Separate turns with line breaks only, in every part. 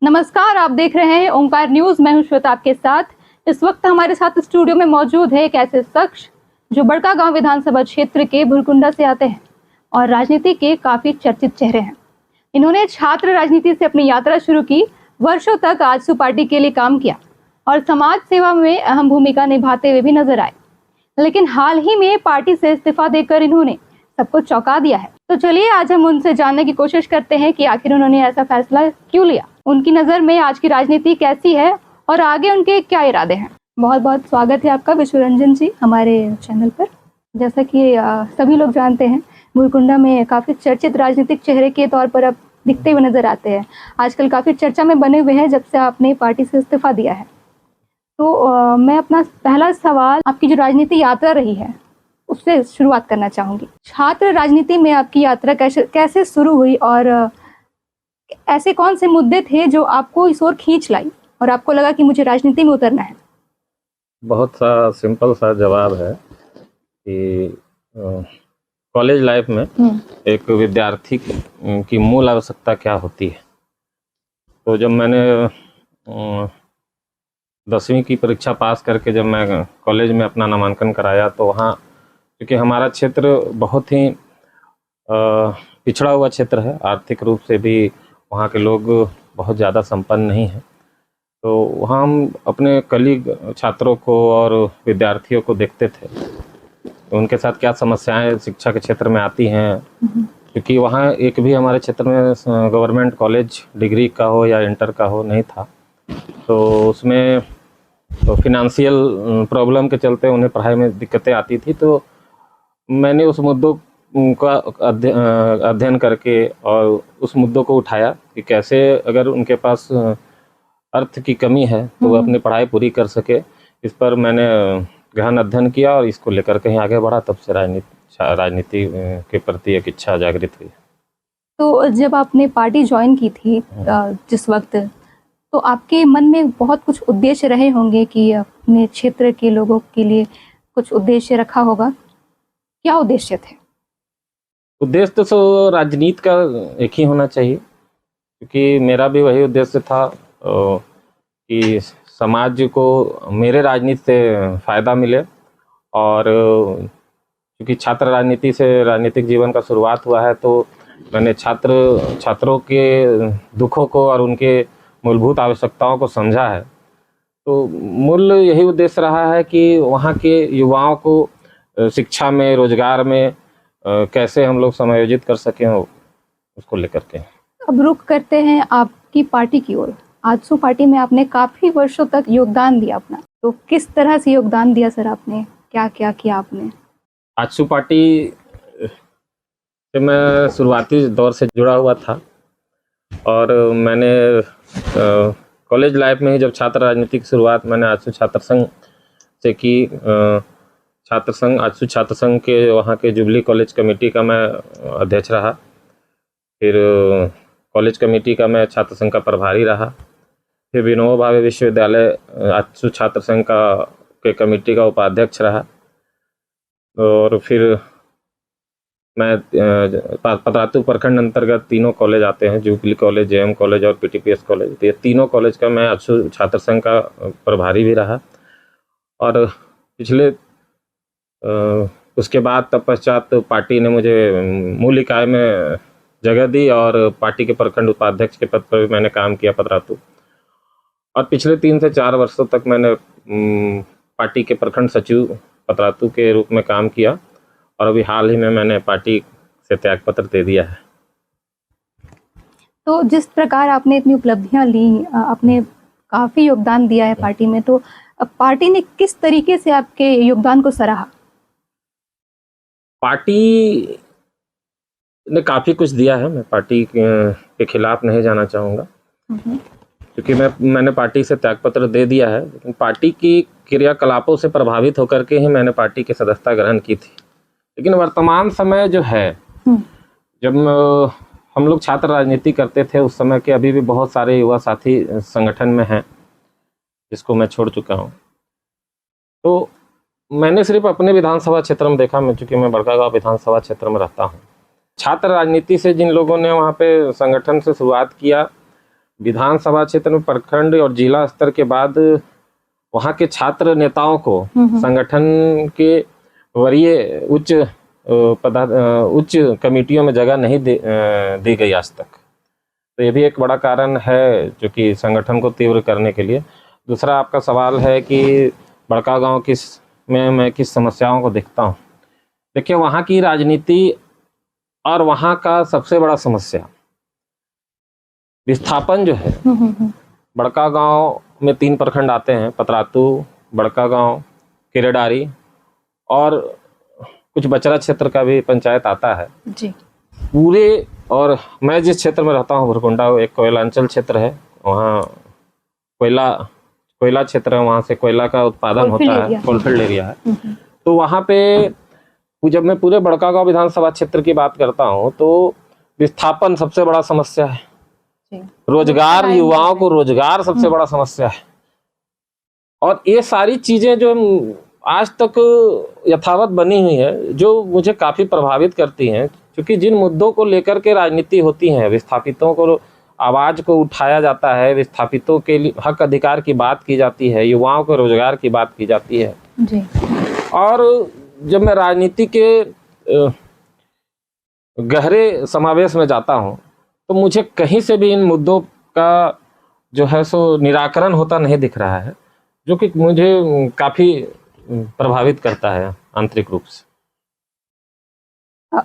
नमस्कार, आप देख रहे हैं ओंकार न्यूज। मैं हूं श्वेता आपके साथ। इस वक्त हमारे साथ स्टूडियो में मौजूद है एक ऐसे शख्स जो बड़कागांव विधानसभा क्षेत्र के भुरकुंडा से आते हैं और राजनीति के काफी चर्चित चेहरे हैं। इन्होंने छात्र राजनीति से अपनी यात्रा शुरू की, वर्षों तक आजसू पार्टी के लिए काम किया और समाज सेवा में अहम भूमिका निभाते हुए भी नजर आए। लेकिन हाल ही में पार्टी से इस्तीफा देकर इन्होंने सबको चौंका दिया है। तो चलिए आज हम उनसे जानने की कोशिश करते हैं कि आखिर उन्होंने ऐसा फैसला क्यों लिया, उनकी नज़र में आज की राजनीति कैसी है और आगे उनके क्या इरादे हैं। बहुत बहुत स्वागत है आपका विश्वरंजन जी हमारे चैनल पर। जैसा कि सभी लोग जानते हैं, भुरकुंडा में काफ़ी चर्चित राजनीतिक चेहरे के तौर पर आप दिखते हुए नजर आते हैं। आजकल काफ़ी चर्चा में बने हुए हैं जब से आपने पार्टी से इस्तीफा दिया है। तो मैं अपना पहला सवाल, आपकी जो राजनीति यात्रा रही है उससे शुरुआत करना चाहूँगी। छात्र राजनीति में आपकी यात्रा कैसे शुरू हुई और ऐसे कौन से मुद्दे थे जो आपको इस ओर खींच लाई और आपको लगा कि मुझे राजनीति में उतरना है?
बहुत सा सिंपल सा जवाब है कि कॉलेज लाइफ में एक विद्यार्थी की मूल आवश्यकता क्या होती है। तो जब मैंने 10वीं की परीक्षा पास करके जब मैं कॉलेज में अपना नामांकन कराया तो वहाँ, क्योंकि हमारा क्षेत्र बहुत ही पिछड़ा हुआ क्षेत्र है, आर्थिक रूप से भी वहाँ के लोग बहुत ज़्यादा संपन्न नहीं हैं, तो वहाँ हम अपने कलीग छात्रों को और विद्यार्थियों को देखते थे तो उनके साथ क्या समस्याएं शिक्षा के क्षेत्र में आती हैं। क्योंकि वहाँ एक भी हमारे क्षेत्र में गवर्नमेंट कॉलेज डिग्री का हो या इंटर का हो नहीं था, तो उसमें तो फिनेंशियल प्रॉब्लम के चलते उन्हें पढ़ाई में दिक्कतें आती थी। तो मैंने उस मुद्दों का अध्ययन करके और उस मुद्दों को उठाया कि कैसे अगर उनके पास अर्थ की कमी है तो वो अपनी पढ़ाई पूरी कर सके। इस पर मैंने गहन अध्ययन किया और इसको लेकर कहीं आगे बढ़ा। तब से राजनीति के प्रति एक इच्छा जागृत हुई।
तो जब आपने पार्टी ज्वाइन की थी जिस वक्त, तो आपके मन में बहुत कुछ उद्देश्य रहे होंगे कि अपने क्षेत्र के लोगों के लिए कुछ उद्देश्य रखा होगा। क्या उद्देश्य थे?
उद्देश्य तो राजनीति का एक ही होना चाहिए, क्योंकि मेरा भी वही उद्देश्य था कि समाज को मेरे राजनीति से फ़ायदा मिले। और क्योंकि छात्र राजनीति से राजनीतिक जीवन का शुरुआत हुआ है, तो मैंने छात्रों के दुखों को और उनके मूलभूत आवश्यकताओं को समझा है। तो मूल यही उद्देश्य रहा है कि वहाँ के युवाओं को शिक्षा में, रोजगार में कैसे हम लोग समायोजित कर सकें, उसको लेकर के।
अब रुख करते हैं आपकी पार्टी की ओर। आजसू पार्टी में आपने काफ़ी वर्षों तक योगदान दिया अपना, तो किस तरह से योगदान दिया सर आपने, क्या क्या किया आपने?
आजसू पार्टी से मैं शुरुआती दौर से जुड़ा हुआ था और मैंने कॉलेज लाइफ में ही जब छात्र राजनीति की शुरुआत मैंने आजसू छात्र संघ से की। आजसू छात्र संघ के वहाँ के जुबली कॉलेज कमेटी का मैं अध्यक्ष रहा। फिर कॉलेज कमेटी का मैं छात्र संघ का प्रभारी रहा। फिर विनोबा भावे विश्वविद्यालय आजसू छात्र संघ के कमेटी का उपाध्यक्ष रहा। और फिर मैं पतरातू प्रखंड अंतर्गत तीनों कॉलेज आते हैं, जुबली कॉलेज, जेएम कॉलेज और पीटीपीएस कॉलेज, तो ये तीनों कॉलेज का मैं आजसू छात्र संघ का प्रभारी भी रहा। और पिछले उसके बाद तत्पश्चात पार्टी ने मुझे मूल इकाई में जगह दी और पार्टी के प्रखंड उपाध्यक्ष के पद पर भी मैंने काम किया पतरातू। और पिछले 3 से 4 वर्षों तक मैंने पार्टी के प्रखंड सचिव पतरातू के रूप में काम किया और अभी हाल ही में मैंने पार्टी से त्यागपत्र दे दिया है।
तो जिस प्रकार आपने इतनी उपलब्धियां ली, आपने काफ़ी योगदान दिया है पार्टी में, तो पार्टी ने किस तरीके से आपके योगदान को सराहा?
पार्टी ने काफ़ी कुछ दिया है। मैं पार्टी के खिलाफ नहीं जाना चाहूँगा, क्योंकि मैंने पार्टी से त्यागपत्र दे दिया है, लेकिन पार्टी की क्रियाकलापों से प्रभावित होकर के ही मैंने पार्टी की सदस्यता ग्रहण की थी। लेकिन वर्तमान समय जो है, जब हम लोग छात्र राजनीति करते थे उस समय के अभी भी बहुत सारे युवा साथी संगठन में हैं, जिसको मैं छोड़ चुका हूँ। तो मैंने सिर्फ अपने विधानसभा क्षेत्र में देखा, चूँकि मैं बड़कागांव विधानसभा क्षेत्र में रहता हूँ। छात्र राजनीति से जिन लोगों ने वहाँ पे संगठन से शुरुआत किया, विधानसभा क्षेत्र में प्रखंड और जिला स्तर के बाद वहाँ के छात्र नेताओं को संगठन के वरीय उच्च कमेटियों में जगह नहीं दी गई आज तक। तो ये भी एक बड़ा कारण है जो कि संगठन को तीव्र करने के लिए। दूसरा आपका सवाल है कि बड़कागांव में मैं किस समस्याओं को देखता हूँ। देखिए, वहाँ की राजनीति और वहाँ का सबसे बड़ा समस्या विस्थापन जो है। बड़कागांव में 3 प्रखंड आते हैं, पतरातू, बड़कागांव, केरेडारी और कुछ बचरा क्षेत्र का भी पंचायत आता है
जी।
पूरे, और मैं जिस क्षेत्र में रहता हूँ भुरकुंडा, एक कोयलांचल क्षेत्र है। वहाँ कोयला क्षेत्र है, वहाँ से कोयला का उत्पादन होता है, कोलफील्ड एरिया है। तो वहाँ पे जब मैं पूरे बड़कागांव विधानसभा क्षेत्र की बात करता हूँ तो विस्थापन सबसे बड़ा समस्या है, रोजगार, युवाओं को रोजगार सबसे बड़ा समस्या है। और ये सारी चीजें जो आज तक यथावत बनी हुई है, जो मुझे काफी प्रभावित करती हैं, क्योंकि जिन मुद्दों को लेकर के राजनीति होती है, विस्थापितों को आवाज को उठाया जाता है, विस्थापितों के लिए हक अधिकार की बात की जाती है, युवाओं को रोजगार की बात की जाती है
जी।
और जब मैं राजनीति के गहरे समावेश में जाता हूं तो मुझे कहीं से भी इन मुद्दों का जो है सो निराकरण होता नहीं दिख रहा है, जो कि मुझे काफी प्रभावित करता है आंतरिक रूप से।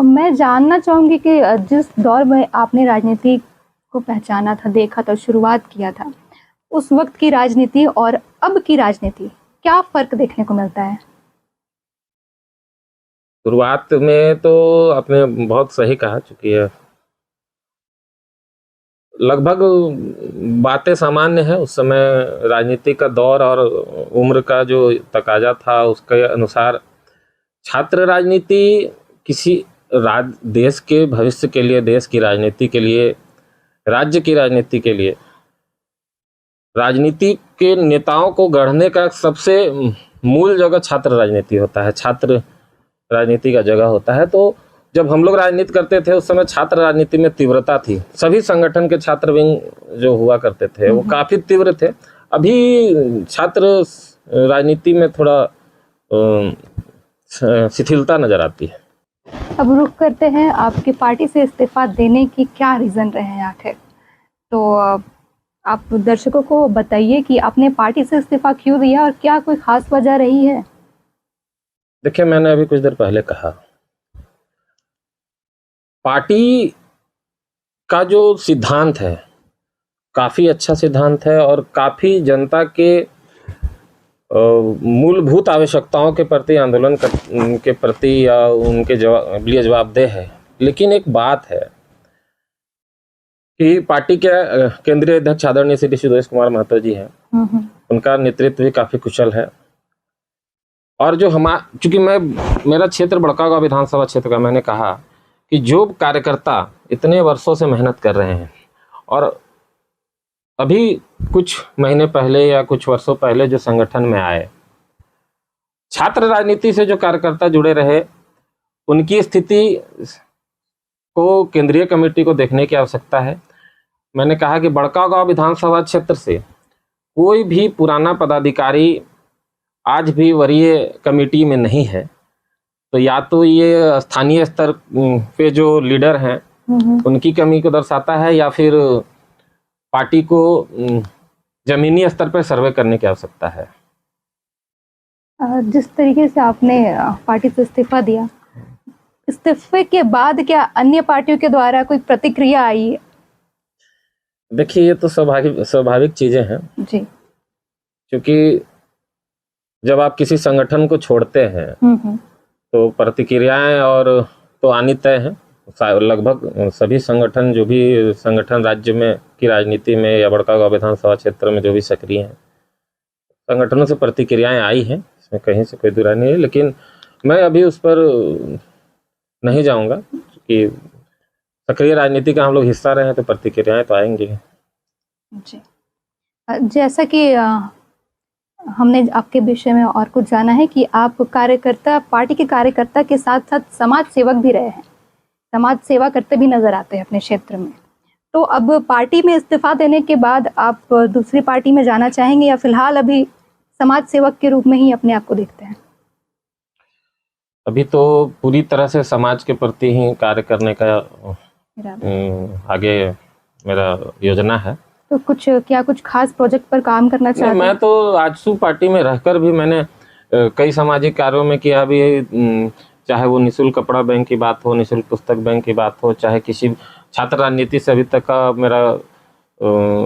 मैं जानना चाहूंगी कि जिस दौर में आपने राजनीति को पहचाना था, देखा था, शुरुआत किया था, उस वक्त की राजनीति और अब की राजनीति क्या फर्क देखने को मिलता है?
शुरुआत में तो आपने बहुत सही कहा, चूंकि लगभग बातें सामान्य है। उस समय राजनीति का दौर और उम्र का जो तकाजा था उसके अनुसार छात्र राजनीति किसी देश के भविष्य के लिए, देश की राजनीति के लिए, राज्य की राजनीति के लिए, राजनीति के नेताओं को गढ़ने का सबसे मूल जगह छात्र राजनीति होता है, छात्र राजनीति का जगह होता है। तो जब हम लोग राजनीति करते थे उस समय छात्र राजनीति में तीव्रता थी। सभी संगठन के छात्र विंग जो हुआ करते थे वो काफी तीव्र थे। अभी छात्र राजनीति में थोड़ा शिथिलता नजर आती है।
अब रुख करते हैं, आपकी पार्टी से इस्तीफा देने की क्या रीजन रहे हैं आखिर? तो आप दर्शकों को बताइए कि आपने पार्टी से इस्तीफा क्यों दिया और क्या कोई खास वजह रही है?
देखिए, मैंने अभी कुछ देर पहले कहा, पार्टी का जो सिद्धांत है काफी अच्छा सिद्धांत है और काफी जनता के मूलभूत आवश्यकताओं के प्रति, आंदोलन के प्रति या उनके लिए जवाबदेह है। लेकिन एक बात है कि पार्टी के केंद्रीय अध्यक्ष आदरणीय श्री सुदेश कुमार महतो जी हैं, उनका नेतृत्व भी काफी कुशल है। और जो चूंकि मेरा क्षेत्र बड़कागांव विधानसभा क्षेत्र का, मैंने कहा कि जो कार्यकर्ता इतने वर्षों से मेहनत कर रहे हैं और अभी कुछ महीने पहले या कुछ वर्षों पहले जो संगठन में आए, छात्र राजनीति से जो कार्यकर्ता जुड़े रहे, उनकी स्थिति को केंद्रीय कमेटी को देखने की आवश्यकता है। मैंने कहा कि बड़कागांव विधानसभा क्षेत्र से कोई भी पुराना पदाधिकारी आज भी वरीय कमेटी में नहीं है। तो या तो ये स्थानीय स्तर पे जो लीडर हैं उनकी कमी को दर्शाता है, या फिर पार्टी को जमीनी स्तर पर सर्वे करने की आवश्यकता है।
जिस तरीके से आपने पार्टी से इस्तीफा दिया, इस्तीफे के बाद क्या अन्य पार्टियों के द्वारा कोई प्रतिक्रिया आई है?
देखिए, ये तो स्वाभाविक चीजें हैं
जी,
क्योंकि जब आप किसी संगठन को छोड़ते हैं तो प्रतिक्रियाएं और तो आनी तय है। लगभग सभी संगठन, जो भी संगठन राज्य में की राजनीति में या बड़कागांव विधानसभा क्षेत्र में जो भी सक्रिय हैं, संगठनों से प्रतिक्रियाएं आई हैं, इसमें कहीं से कोई दुराई नहीं है। लेकिन मैं अभी उस पर नहीं जाऊंगा कि सक्रिय राजनीति का हम लोग हिस्सा रहे हैं तो प्रतिक्रियाएं तो आएंगी।
जी, जैसा कि हमने आपके विषय में और कुछ जाना है कि आप कार्यकर्ता, पार्टी के कार्यकर्ता के साथ साथ समाज सेवक भी रहे हैं, समाज सेवा करते भी नजर आते हैं अपने क्षेत्र में। तो अब पार्टी में इस्तीफा देने के बाद आप दूसरी पार्टी में जाना चाहेंगे या फिलहाल अभी समाज सेवक के रूप में ही अपने आप को देखते हैं?
अभी तो पूरी तरह से समाज के प्रति ही कार्य करने का आगे मेरा योजना है।
तो कुछ खास प्रोजेक्ट पर काम करना चाहते हैं?
मैं तो आजसू पार्टी में रहकर भी मैंने कई सामाजिक कार्यों में किया भी, चाहे वो निःशुल्क कपड़ा बैंक की बात हो, निःशुल्क पुस्तक बैंक की बात हो, चाहे किसी छात्र राजनीति से अभी तक का मेरा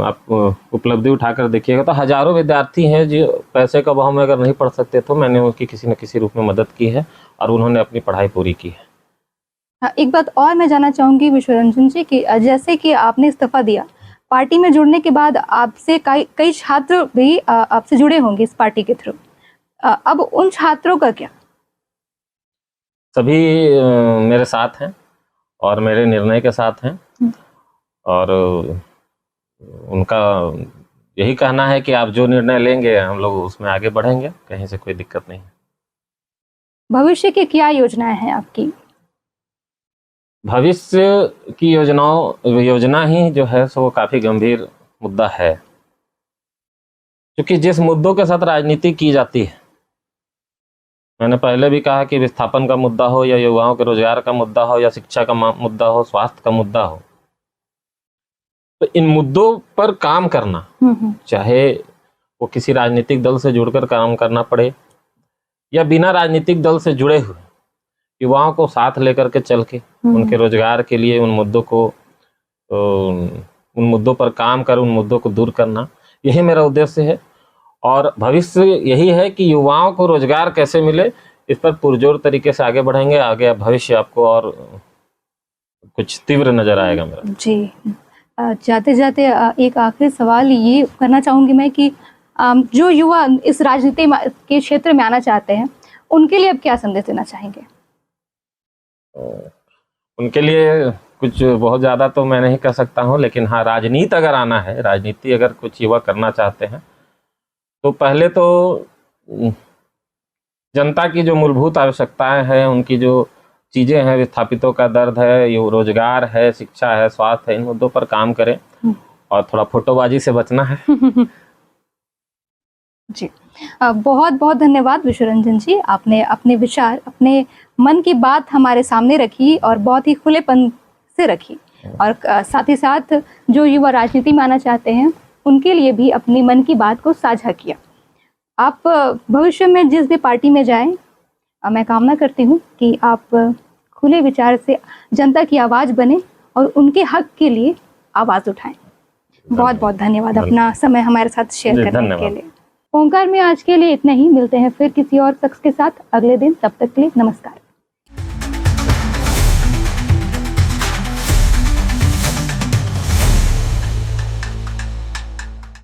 आप उपलब्धि उठाकर देखिएगा तो हजारों विद्यार्थी हैं जो पैसे का अभाव में अगर नहीं पढ़ सकते तो मैंने उनकी किसी न किसी रूप में मदद की है और उन्होंने अपनी पढ़ाई पूरी की है।
हाँ, एक बात और मैं जानना चाहूँगी विश्वरंजन जी कि जैसे कि आपने इस्तीफा दिया, पार्टी में जुड़ने के बाद आपसे कई छात्र भी आपसे जुड़े होंगे इस पार्टी के थ्रू। अब उन छात्रों का क्या?
सभी मेरे साथ हैं और मेरे निर्णय के साथ हैं और उनका यही कहना है कि आप जो निर्णय लेंगे हम लोग उसमें आगे बढ़ेंगे, कहीं से कोई दिक्कत नहीं है।
भविष्य की क्या योजनाएं हैं आपकी?
भविष्य की योजना ही जो है सो काफी गंभीर मुद्दा है, क्योंकि जिस मुद्दों के साथ राजनीति की जाती है, मैंने पहले भी कहा कि विस्थापन का मुद्दा हो या युवाओं के रोजगार का मुद्दा हो या शिक्षा का मुद्दा हो, स्वास्थ्य का मुद्दा हो, तो इन मुद्दों पर काम करना, चाहे वो किसी राजनीतिक दल से जुड़कर काम करना पड़े या बिना राजनीतिक दल से जुड़े हुए युवाओं को साथ लेकर के चल के उनके रोजगार के लिए उन मुद्दों पर काम कर उन मुद्दों को दूर करना, यही मेरा उद्देश्य है। और भविष्य यही है कि युवाओं को रोजगार कैसे मिले, इस पर पुरजोर तरीके से आगे बढ़ेंगे। आगे भविष्य आपको और कुछ तीव्र नजर आएगा मेरा।
जी, जाते जाते एक आखिरी सवाल ये करना चाहूँगी मैं कि जो युवा इस राजनीति के क्षेत्र में आना चाहते हैं उनके लिए अब क्या संदेश देना चाहेंगे?
उनके लिए कुछ बहुत ज़्यादा तो मैं नहीं कह सकता हूँ, लेकिन हाँ, राजनीति अगर आना है, राजनीति अगर कुछ युवा करना चाहते हैं तो पहले तो जनता की जो मूलभूत आवश्यकताएं हैं, उनकी जो चीज़ें हैं, विस्थापितों का दर्द है, ये रोजगार है, शिक्षा है, स्वास्थ्य है, इन मुद्दों पर काम करें और थोड़ा फोटोबाजी से बचना है।
जी, बहुत बहुत धन्यवाद विश्वरंजन जी, आपने अपने विचार, अपने मन की बात हमारे सामने रखी और बहुत ही खुलेपन से रखी और साथ ही साथ जो युवा राजनीति में आना चाहते हैं उनके लिए भी अपनी मन की बात को साझा किया। आप भविष्य में जिस भी पार्टी में जाएं, मैं कामना करती हूं कि आप खुले विचार से जनता की आवाज़ बने और उनके हक के लिए आवाज़ उठाएं। बहुत बहुत धन्यवाद अपना समय हमारे साथ शेयर करने के लिए। ओंकार में आज के लिए इतना ही, मिलते हैं फिर किसी और शख्स के साथ अगले दिन, तब तक के लिए नमस्कार।